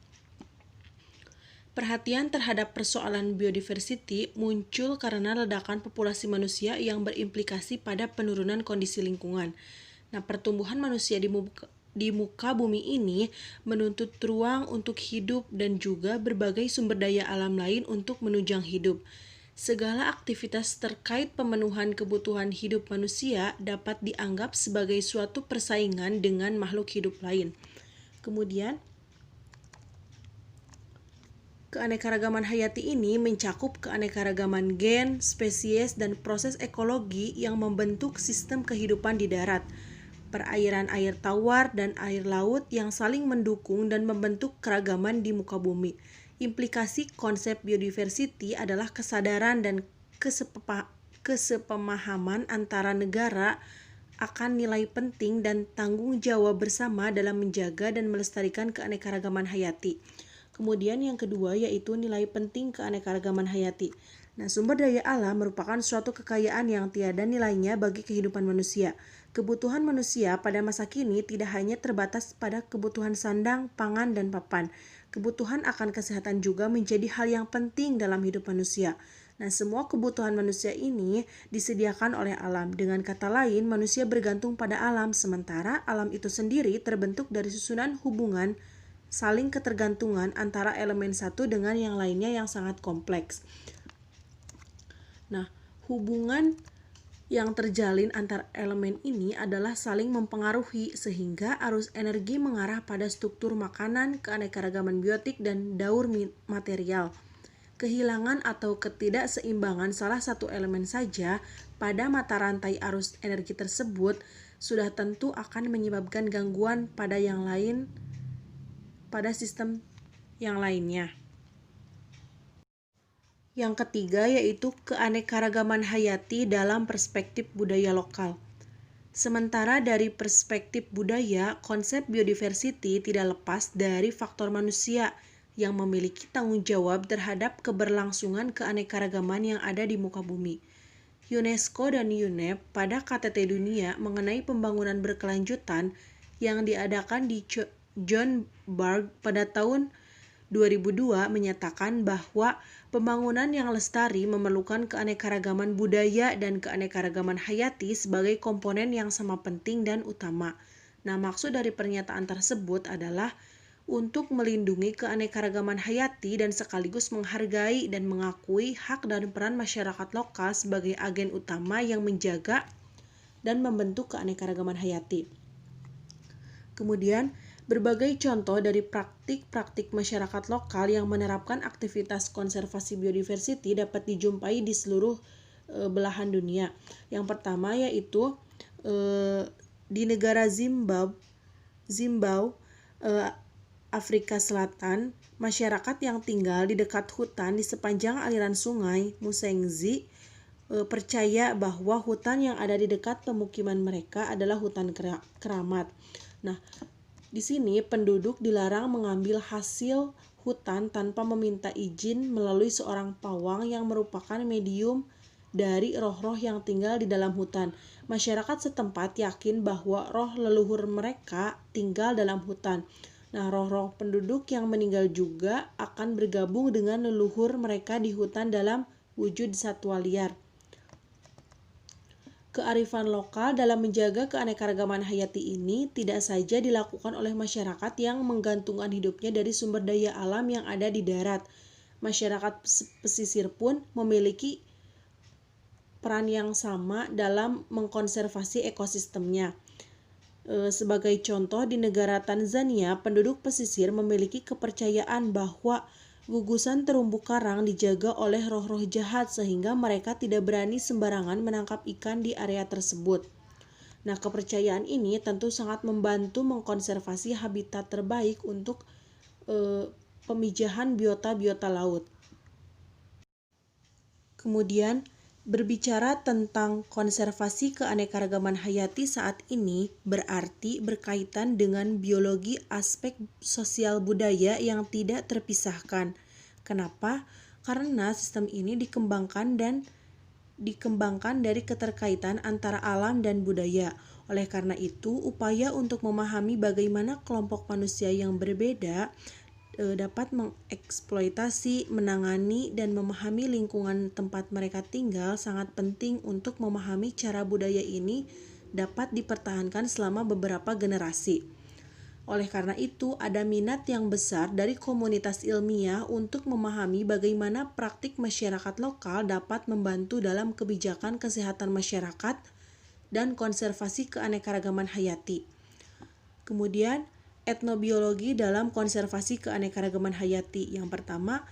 Perhatian terhadap persoalan biodiversity muncul karena ledakan populasi manusia yang berimplikasi pada penurunan kondisi lingkungan. Nah, pertumbuhan manusia di muka bumi ini menuntut ruang untuk hidup dan juga berbagai sumber daya alam lain untuk menunjang hidup. Segala aktivitas terkait pemenuhan kebutuhan hidup manusia dapat dianggap sebagai suatu persaingan dengan makhluk hidup lain. Kemudian, keanekaragaman hayati ini mencakup keanekaragaman gen, spesies, dan proses ekologi yang membentuk sistem kehidupan di darat, perairan air tawar, dan air laut yang saling mendukung dan membentuk keragaman di muka bumi. Implikasi konsep biodiversity adalah kesadaran dan kesepemahaman antara negara akan nilai penting dan tanggung jawab bersama dalam menjaga dan melestarikan keanekaragaman hayati. Kemudian yang kedua yaitu nilai penting keanekaragaman hayati. Nah, sumber daya alam merupakan suatu kekayaan yang tiada nilainya bagi kehidupan manusia. Kebutuhan manusia pada masa kini tidak hanya terbatas pada kebutuhan sandang, pangan, dan papan. Kebutuhan akan kesehatan juga menjadi hal yang penting dalam hidup manusia. Nah, semua kebutuhan manusia ini disediakan oleh alam. Dengan kata lain, manusia bergantung pada alam, sementara alam itu sendiri terbentuk dari susunan hubungan saling ketergantungan antara elemen satu dengan yang lainnya yang sangat kompleks. Nah, hubungan yang terjalin antar elemen ini adalah saling mempengaruhi sehingga arus energi mengarah pada struktur makanan, keanekaragaman biotik, dan daur material. Kehilangan atau ketidakseimbangan salah satu elemen saja pada mata rantai arus energi tersebut sudah tentu akan menyebabkan gangguan pada yang lain pada sistem yang lainnya. Yang ketiga yaitu keanekaragaman hayati dalam perspektif budaya lokal. Sementara dari perspektif budaya, konsep biodiversity tidak lepas dari faktor manusia yang memiliki tanggung jawab terhadap keberlangsungan keanekaragaman yang ada di muka bumi. UNESCO dan UNEP pada KTT Dunia mengenai pembangunan berkelanjutan yang diadakan di Johannesburg pada tahun 2002 menyatakan bahwa pembangunan yang lestari memerlukan keanekaragaman budaya dan keanekaragaman hayati sebagai komponen yang sama penting dan utama. Nah, maksud dari pernyataan tersebut adalah untuk melindungi keanekaragaman hayati dan sekaligus menghargai dan mengakui hak dan peran masyarakat lokal sebagai agen utama yang menjaga dan membentuk keanekaragaman hayati. Kemudian, berbagai contoh dari praktik-praktik masyarakat lokal yang menerapkan aktivitas konservasi biodiversity dapat dijumpai di seluruh belahan dunia. Yang pertama yaitu di negara Zimbabwe, Afrika Selatan, masyarakat yang tinggal di dekat hutan di sepanjang aliran sungai Musengzi percaya bahwa hutan yang ada di dekat pemukiman mereka adalah hutan keramat. Nah, di sini penduduk dilarang mengambil hasil hutan tanpa meminta izin melalui seorang pawang yang merupakan medium dari roh-roh yang tinggal di dalam hutan. Masyarakat setempat yakin bahwa roh leluhur mereka tinggal dalam hutan. Nah, roh-roh penduduk yang meninggal juga akan bergabung dengan leluhur mereka di hutan dalam wujud satwa liar. Kearifan lokal dalam menjaga keanekaragaman hayati ini tidak saja dilakukan oleh masyarakat yang menggantungkan hidupnya dari sumber daya alam yang ada di darat. masyarakat pesisir pun memiliki peran yang sama dalam mengkonservasi ekosistemnya. Sebagai contoh, di negara Tanzania, penduduk pesisir memiliki kepercayaan bahwa gugusan terumbu karang dijaga oleh roh-roh jahat sehingga mereka tidak berani sembarangan menangkap ikan di area tersebut. Nah, kepercayaan ini tentu sangat membantu mengkonservasi habitat terbaik untuk pemijahan biota-biota laut. Kemudian, berbicara tentang konservasi keanekaragaman hayati saat ini berarti berkaitan dengan biologi aspek sosial budaya yang tidak terpisahkan. Kenapa? Karena sistem ini dikembangkan dari keterkaitan antara alam dan budaya. Oleh karena itu, upaya untuk memahami bagaimana kelompok manusia yang berbeda dapat mengeksploitasi, menangani, dan memahami lingkungan tempat mereka tinggal sangat penting untuk memahami cara budaya ini dapat dipertahankan selama beberapa generasi. Oleh karena itu, ada minat yang besar dari komunitas ilmiah untuk memahami bagaimana praktik masyarakat lokal dapat membantu dalam kebijakan kesehatan masyarakat dan konservasi keanekaragaman hayati. Kemudian, etnobiologi dalam konservasi keanekaragaman hayati. Yang pertama,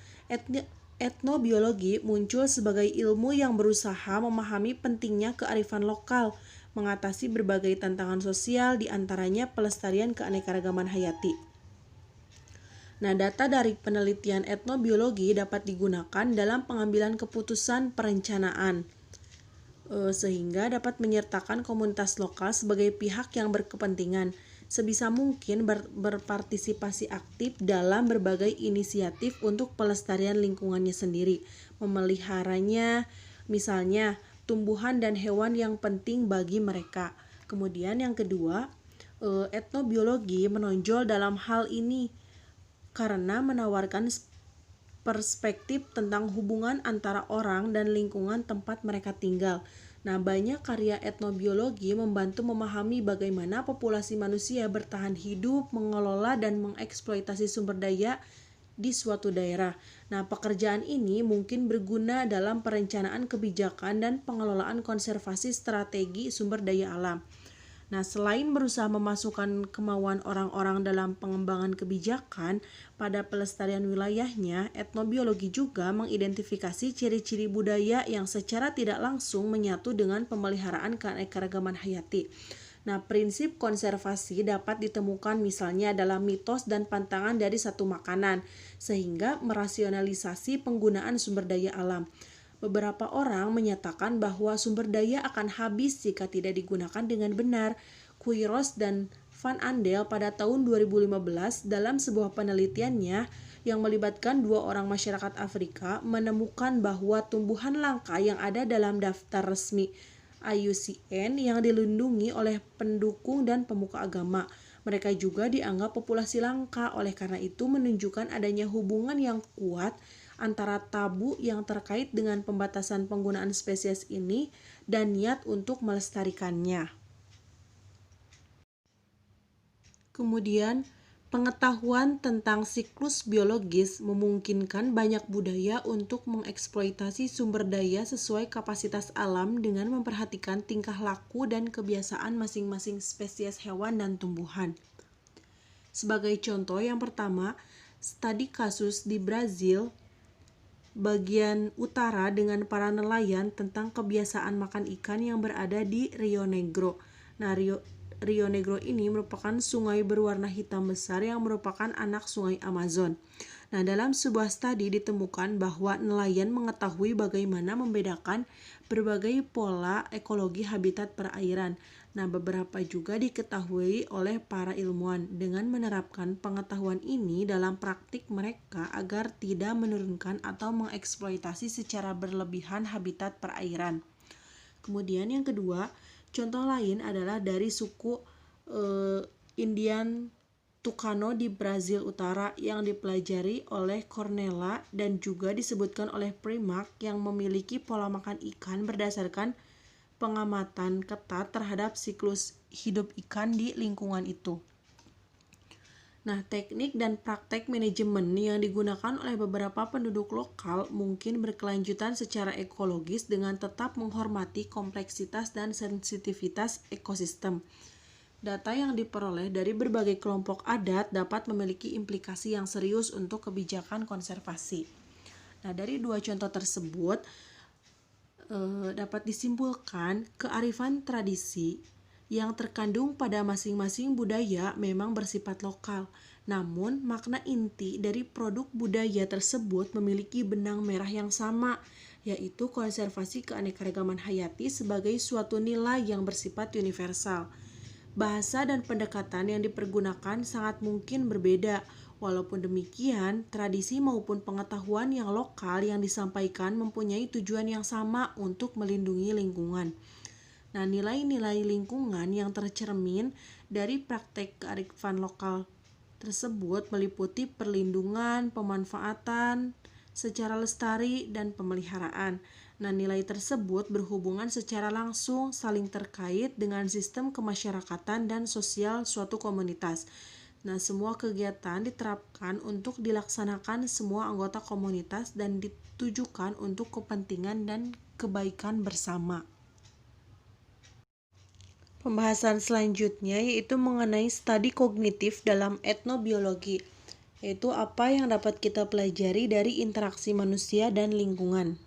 etnobiologi muncul sebagai ilmu yang berusaha memahami pentingnya kearifan lokal, mengatasi berbagai tantangan sosial, di antaranya pelestarian keanekaragaman hayati. Nah, data dari penelitian etnobiologi dapat digunakan dalam pengambilan keputusan perencanaan, sehingga dapat menyertakan komunitas lokal sebagai pihak yang berkepentingan, sebisa mungkin berpartisipasi aktif dalam berbagai inisiatif untuk pelestarian lingkungannya sendiri, memeliharanya, misalnya tumbuhan dan hewan yang penting bagi mereka. Kemudian yang kedua, etnobiologi menonjol dalam hal ini karena menawarkan perspektif tentang hubungan antara orang dan lingkungan tempat mereka tinggal. Nah, banyak karya etnobiologi membantu memahami bagaimana populasi manusia bertahan hidup, mengelola, dan mengeksploitasi sumber daya di suatu daerah. Nah, pekerjaan ini mungkin berguna dalam perencanaan kebijakan dan pengelolaan konservasi strategi sumber daya alam. Nah, selain berusaha memasukkan kemauan orang-orang dalam pengembangan kebijakan pada pelestarian wilayahnya, etnobiologi juga mengidentifikasi ciri-ciri budaya yang secara tidak langsung menyatu dengan pemeliharaan keanekaragaman hayati. Nah, prinsip konservasi dapat ditemukan misalnya dalam mitos dan pantangan dari satu makanan, sehingga merasionalisasi penggunaan sumber daya alam. Beberapa orang menyatakan bahwa sumber daya akan habis jika tidak digunakan dengan benar. Quiros dan Van Andel pada tahun 2015 dalam sebuah penelitiannya yang melibatkan 2 orang masyarakat Afrika menemukan bahwa tumbuhan langka yang ada dalam daftar resmi IUCN yang dilindungi oleh pendukung dan pemuka agama. Mereka juga dianggap populasi langka, oleh karena itu menunjukkan adanya hubungan yang kuat antara tabu yang terkait dengan pembatasan penggunaan spesies ini dan niat untuk melestarikannya. Kemudian, pengetahuan tentang siklus biologis memungkinkan banyak budaya untuk mengeksploitasi sumber daya sesuai kapasitas alam dengan memperhatikan tingkah laku dan kebiasaan masing-masing spesies hewan dan tumbuhan. Sebagai contoh, yang pertama, studi kasus di Brazil bagian utara dengan para nelayan tentang kebiasaan makan ikan yang berada di Rio Negro. Nah, Rio Negro ini merupakan sungai berwarna hitam besar yang merupakan anak sungai Amazon. Nah, dalam sebuah studi ditemukan bahwa nelayan mengetahui bagaimana membedakan berbagai pola ekologi habitat perairan. Nah, beberapa juga diketahui oleh para ilmuwan dengan menerapkan pengetahuan ini dalam praktik mereka agar tidak menurunkan atau mengeksploitasi secara berlebihan habitat perairan. Kemudian yang kedua, contoh lain adalah dari suku Indian Tucano di Brazil Utara yang dipelajari oleh Cornella dan juga disebutkan oleh Primark yang memiliki pola makan ikan berdasarkan pengamatan ketat terhadap siklus hidup ikan di lingkungan itu. Nah, teknik dan praktek manajemen yang digunakan oleh beberapa penduduk lokal mungkin berkelanjutan secara ekologis dengan tetap menghormati kompleksitas dan sensitivitas ekosistem. Data yang diperoleh dari berbagai kelompok adat dapat memiliki implikasi yang serius untuk kebijakan konservasi. Nah, dari dua contoh tersebut dapat disimpulkan kearifan tradisi yang terkandung pada masing-masing budaya memang bersifat lokal. Namun, makna inti dari produk budaya tersebut memiliki benang merah yang sama, yaitu konservasi keanekaragaman hayati sebagai suatu nilai yang bersifat universal. Bahasa dan pendekatan yang dipergunakan sangat mungkin berbeda. Walaupun demikian, tradisi maupun pengetahuan yang lokal yang disampaikan mempunyai tujuan yang sama untuk melindungi lingkungan. Nah, nilai-nilai lingkungan yang tercermin dari praktek kearifan lokal tersebut meliputi perlindungan, pemanfaatan secara lestari, dan pemeliharaan. Nah, nilai tersebut berhubungan secara langsung saling terkait dengan sistem kemasyarakatan dan sosial suatu komunitas. Nah, semua kegiatan diterapkan untuk dilaksanakan semua anggota komunitas dan ditujukan untuk kepentingan dan kebaikan bersama. Pembahasan selanjutnya yaitu mengenai studi kognitif dalam etnobiologi, yaitu apa yang dapat kita pelajari dari interaksi manusia dan lingkungan.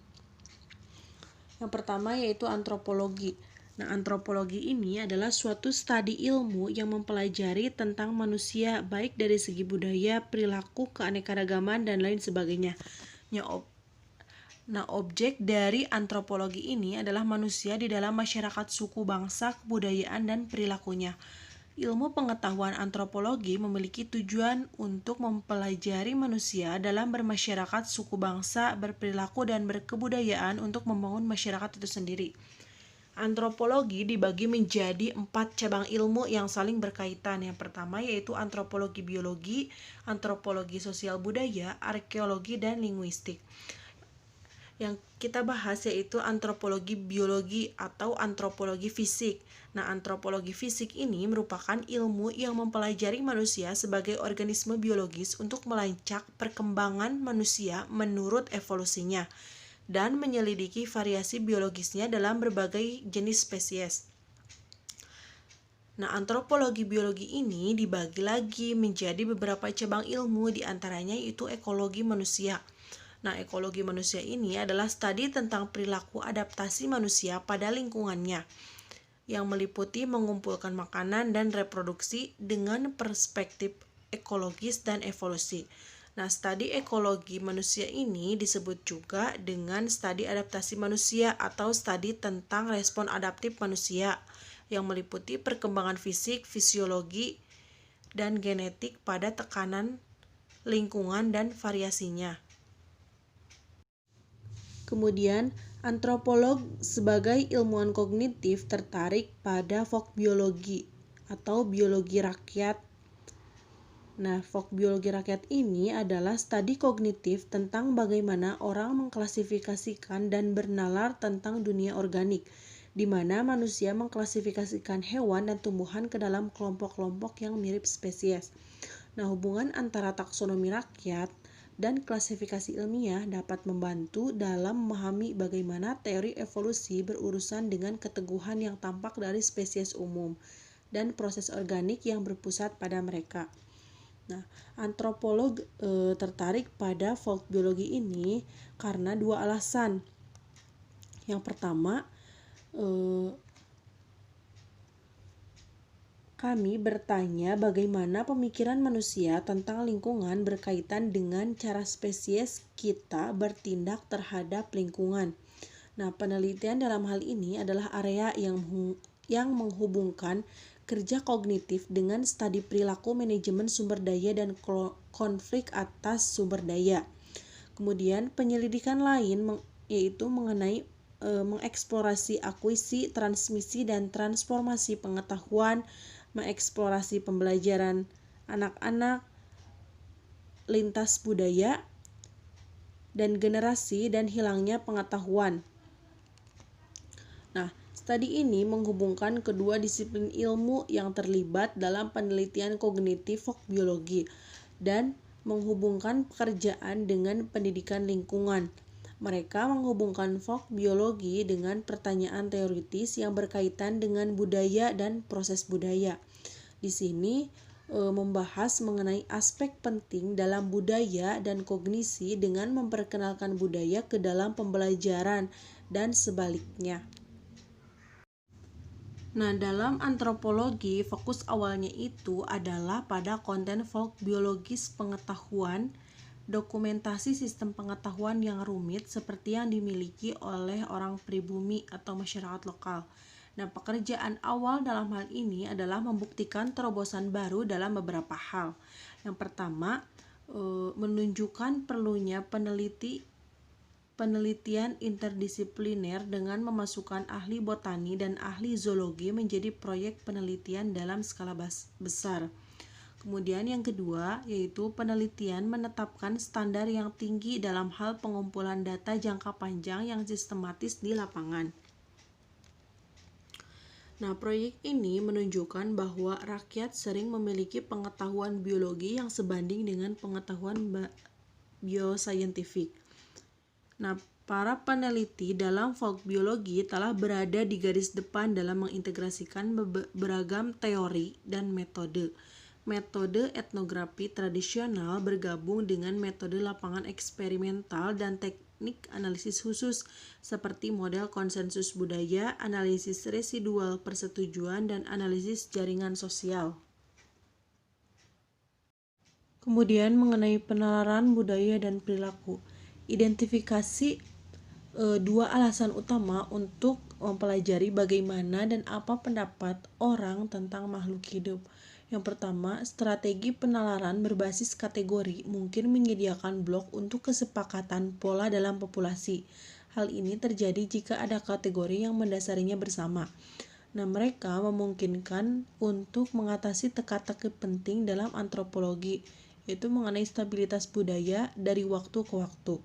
Yang pertama yaitu antropologi. Nah, antropologi ini adalah suatu studi ilmu yang mempelajari tentang manusia baik dari segi budaya, perilaku, keanekaragaman, dan lain sebagainya. Nah, objek dari antropologi ini adalah manusia di dalam masyarakat suku bangsa, kebudayaan, dan perilakunya. Ilmu pengetahuan antropologi memiliki tujuan untuk mempelajari manusia dalam bermasyarakat suku bangsa, berperilaku, dan berkebudayaan untuk membangun masyarakat itu sendiri. Antropologi dibagi menjadi 4 cabang ilmu yang saling berkaitan. Yang pertama yaitu antropologi biologi, antropologi sosial budaya, arkeologi, dan linguistik. Yang kita bahas yaitu antropologi biologi atau antropologi fisik. Nah, antropologi fisik ini merupakan ilmu yang mempelajari manusia sebagai organisme biologis untuk melacak perkembangan manusia menurut evolusinya dan menyelidiki variasi biologisnya dalam berbagai jenis spesies. Nah, antropologi biologi ini dibagi lagi menjadi beberapa cabang ilmu, diantaranya yaitu ekologi manusia. Nah, ekologi manusia ini adalah studi tentang perilaku adaptasi manusia pada lingkungannya, yang meliputi mengumpulkan makanan dan reproduksi dengan perspektif ekologis dan evolusi. Nah, studi ekologi manusia ini disebut juga dengan studi adaptasi manusia atau studi tentang respon adaptif manusia, yang meliputi perkembangan fisik, fisiologi, dan genetik pada tekanan lingkungan dan variasinya. Kemudian, antropolog sebagai ilmuwan kognitif tertarik pada folkbiologi atau biologi rakyat. Nah, folkbiologi rakyat ini adalah studi kognitif tentang bagaimana orang mengklasifikasikan dan bernalar tentang dunia organik, di mana manusia mengklasifikasikan hewan dan tumbuhan ke dalam kelompok-kelompok yang mirip spesies. Nah, hubungan antara taksonomi rakyat dan klasifikasi ilmiah dapat membantu dalam memahami bagaimana teori evolusi berurusan dengan keteguhan yang tampak dari spesies umum dan proses organik yang berpusat pada mereka. Nah, antropolog tertarik pada folkbiologi ini karena 2 alasan. Yang pertama, kami bertanya bagaimana pemikiran manusia tentang lingkungan berkaitan dengan cara spesies kita bertindak terhadap lingkungan. Nah, penelitian dalam hal ini adalah area yang menghubungkan kerja kognitif dengan studi perilaku, manajemen sumber daya, dan konflik atas sumber daya. Kemudian penyelidikan lain yaitu mengenai mengeksplorasi akuisisi, transmisi, dan transformasi pengetahuan, mengeksplorasi pembelajaran anak-anak, lintas budaya, dan generasi dan hilangnya pengetahuan. Nah, Studi ini menghubungkan kedua disiplin ilmu yang terlibat dalam penelitian kognitif fokbiologi dan menghubungkan pekerjaan dengan pendidikan lingkungan. Mereka menghubungkan fokbiologi dengan pertanyaan teoritis yang berkaitan dengan budaya dan proses budaya. Di sini membahas mengenai aspek penting dalam budaya dan kognisi dengan memperkenalkan budaya ke dalam pembelajaran dan sebaliknya. Nah, dalam antropologi, fokus awalnya itu adalah pada konten fokbiologis pengetahuan, dokumentasi sistem pengetahuan yang rumit seperti yang dimiliki oleh orang pribumi atau masyarakat lokal. Nah, pekerjaan awal dalam hal ini adalah membuktikan terobosan baru dalam beberapa hal. Yang pertama, menunjukkan perlunya penelitian interdisipliner dengan memasukkan ahli botani dan ahli zoologi menjadi proyek penelitian dalam skala besar. Kemudian yang kedua, yaitu penelitian menetapkan standar yang tinggi dalam hal pengumpulan data jangka panjang yang sistematis di lapangan. Nah, proyek ini menunjukkan bahwa rakyat sering memiliki pengetahuan biologi yang sebanding dengan pengetahuan biosaintifik. Nah, para peneliti dalam fokbiologi telah berada di garis depan dalam mengintegrasikan beragam teori dan metode. Metode etnografi tradisional bergabung dengan metode lapangan eksperimental dan teknik analisis khusus seperti model konsensus budaya, analisis residual persetujuan, dan analisis jaringan sosial. Kemudian mengenai penalaran budaya dan perilaku. Identifikasi dua alasan utama untuk mempelajari bagaimana dan apa pendapat orang tentang makhluk hidup. Yang pertama, strategi penalaran berbasis kategori mungkin menyediakan blok untuk kesepakatan pola dalam populasi. Hal ini terjadi jika ada kategori yang mendasarinya bersama. Nah, mereka memungkinkan untuk mengatasi teka-teki penting dalam antropologi, yaitu mengenai stabilitas budaya dari waktu ke waktu.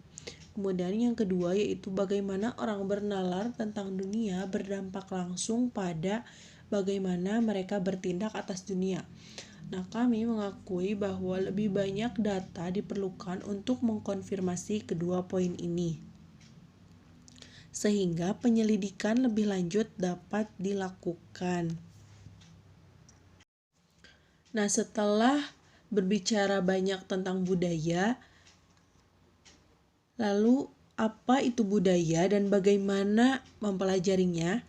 Kemudian yang kedua yaitu bagaimana orang bernalar tentang dunia berdampak langsung pada bagaimana mereka bertindak atas dunia. Nah, kami mengakui bahwa lebih banyak data diperlukan untuk mengkonfirmasi kedua poin ini, sehingga penyelidikan lebih lanjut dapat dilakukan. Nah, setelah berbicara banyak tentang budaya, lalu apa itu budaya dan bagaimana mempelajarinya?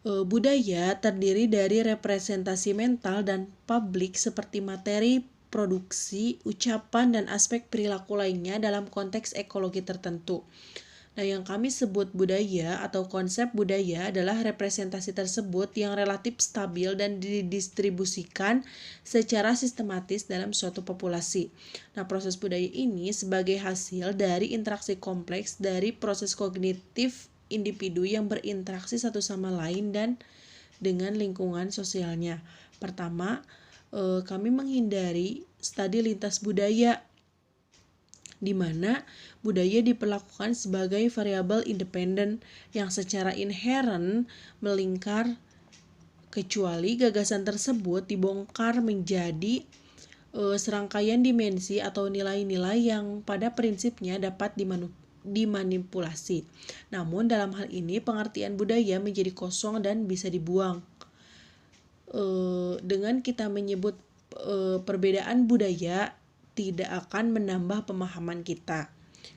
Budaya terdiri dari representasi mental dan publik seperti materi, produksi, ucapan, dan aspek perilaku lainnya dalam konteks ekologi tertentu. Nah, yang kami sebut budaya atau konsep budaya adalah representasi tersebut yang relatif stabil dan didistribusikan secara sistematis dalam suatu populasi. Nah, proses budaya ini sebagai hasil dari interaksi kompleks dari proses kognitif individu yang berinteraksi satu sama lain dan dengan lingkungan sosialnya. Pertama, kami menghindari studi lintas budaya, di mana budaya diperlakukan sebagai variabel independen yang secara inheren melingkar, kecuali gagasan tersebut dibongkar menjadi serangkaian dimensi atau nilai-nilai yang pada prinsipnya dapat dimanipulasi. Namun dalam hal ini pengertian budaya menjadi kosong dan bisa dibuang. Dengan kita menyebut perbedaan budaya tidak akan menambah pemahaman kita.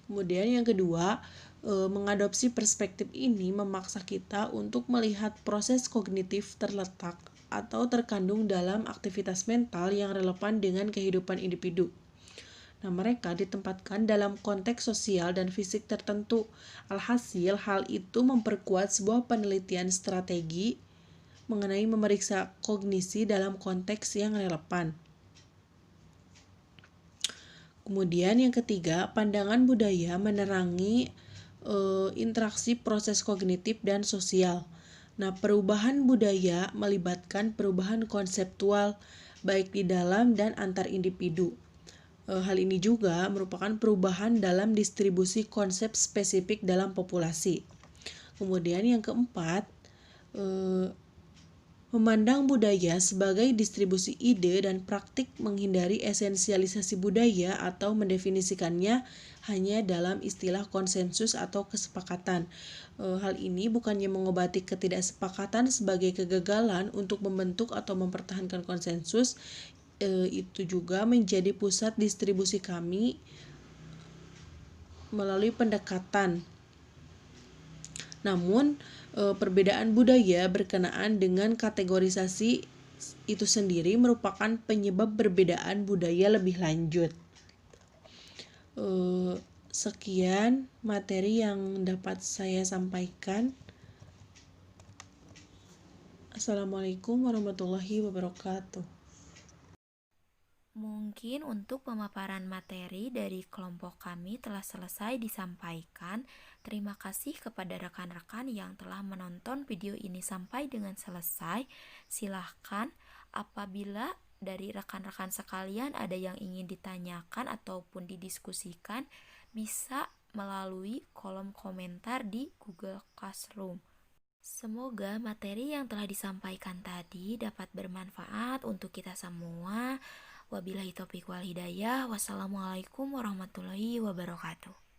Kemudian yang kedua, mengadopsi perspektif ini memaksa kita untuk melihat proses kognitif terletak atau terkandung dalam aktivitas mental yang relevan dengan kehidupan individu. Nah, mereka ditempatkan dalam konteks sosial dan fisik tertentu. Alhasil, hal itu memperkuat sebuah penelitian strategi mengenai memeriksa kognisi dalam konteks yang relevan. Kemudian yang ketiga, pandangan budaya menerangi interaksi proses kognitif dan sosial. Nah, perubahan budaya melibatkan perubahan konseptual baik di dalam dan antar individu. Hal ini juga merupakan perubahan dalam distribusi konsep spesifik dalam populasi. Kemudian yang keempat, Memandang budaya sebagai distribusi ide dan praktik menghindari esensialisasi budaya atau mendefinisikannya hanya dalam istilah konsensus atau kesepakatan. Hal ini bukannya mengobati ketidaksepakatan sebagai kegagalan untuk membentuk atau mempertahankan konsensus, itu juga menjadi pusat distribusi kami melalui pendekatan. Namun, perbedaan budaya berkenaan dengan kategorisasi itu sendiri merupakan penyebab perbedaan budaya lebih lanjut. Sekian materi yang dapat saya sampaikan. Assalamualaikum warahmatullahi wabarakatuh. Mungkin untuk pemaparan materi dari kelompok kami telah selesai disampaikan. Terima kasih kepada rekan-rekan yang telah menonton video ini sampai dengan selesai. Silahkan apabila dari rekan-rekan sekalian ada yang ingin ditanyakan ataupun didiskusikan, bisa melalui kolom komentar di Google Classroom. Semoga materi yang telah disampaikan tadi dapat bermanfaat untuk kita semua. Wabillahi taufiq wal hidayah. Wassalamualaikum warahmatullahi wabarakatuh.